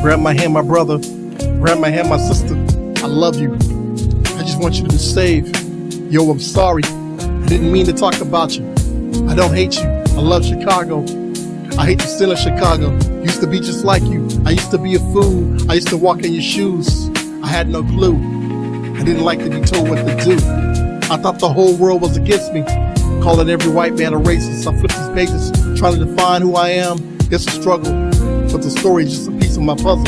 Grab my hand, my brother. Grab my hand, my sister. I love you. I just want you to be saved. Yo, I'm sorry. I didn't mean to talk about you. I don't hate you. I love Chicago. I hate the sin of Chicago. Used to be just like you. I used to be a fool. I used to walk in your shoes. I had no clue. I didn't like to be told what to do. I thought the whole world was against me. Calling every white man a racist. I flip these pages, trying to define who I am. It's a struggle, but the story is just a piece of my puzzle.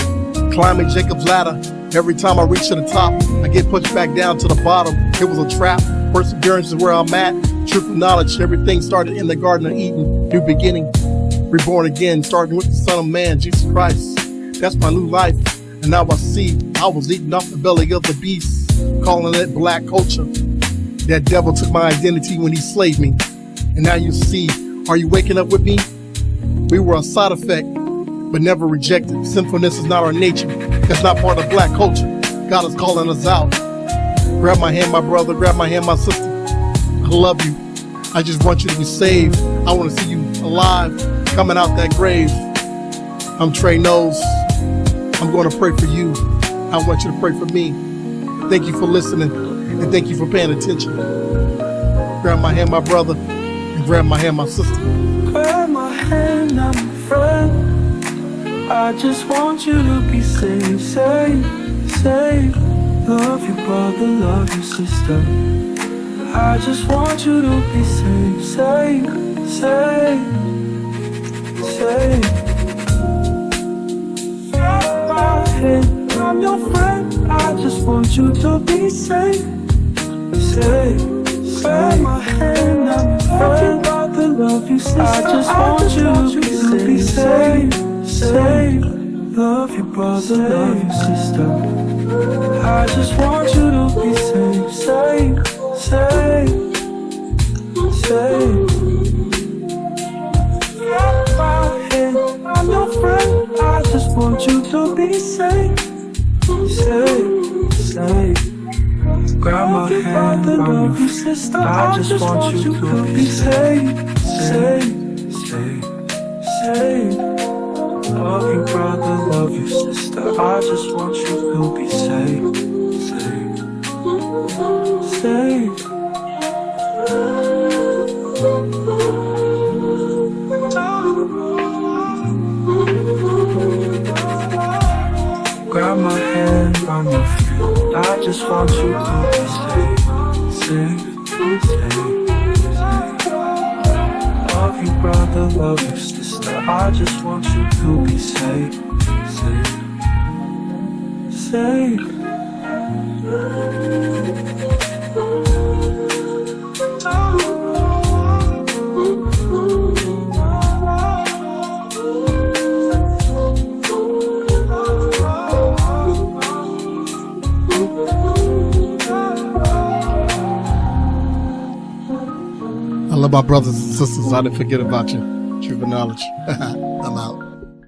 Climbing Jacob's ladder. Every time I reach to the top, I get pushed back down to the bottom. It was a trap. Perseverance is where I'm at. Truth and knowledge. Everything started in the Garden of Eden. New beginning. Reborn again, starting with the Son of Man, Jesus Christ. That's my new life. And now I see I was eating off the belly of the beast, calling it black culture. That devil took my identity when he slaved me. And now you see, are you waking up with me? We were a side effect, but never rejected. Sinfulness is not our nature. That's not part of black culture. God is calling us out. Grab my hand, my brother. Grab my hand, my sister. I love you. I just want you to be saved. I want to see you alive, coming out that grave. I'm Trey Knowles. I'm going to pray for you. I want you to pray for me. Thank you for listening, and thank you for paying attention. Grab my hand, my brother, and grab my hand, my sister. Grab my hand, I'm a friend. I just want you to be safe, safe, safe. Love you, brother, love you, sister. I just want you to be safe, safe, safe, safe. Grab my hand, I'm your friend. I just want you to be safe, safe. Grab my hand, I'm your friend. Brother, love you, sister. I just want you to be safe, safe. Love you, brother, love you, sister. I just want you to be safe, safe, safe, safe. Grab my hand, I'm your friend. I just want you to be safe, safe, safe. Grab my hand, I'm your sister. I just want you to be safe, safe, safe, safe. Love you, brother, love you, sister. I just want you to be safe, safe, safe. Grab my hand, I'm your friend. I just want you to be safe, safe, safe, safe. Love you, brother, love you, sister. I just want you to be safe, safe, safe. I love my brothers and sisters. I didn't forget about you. Truth and knowledge. I'm out.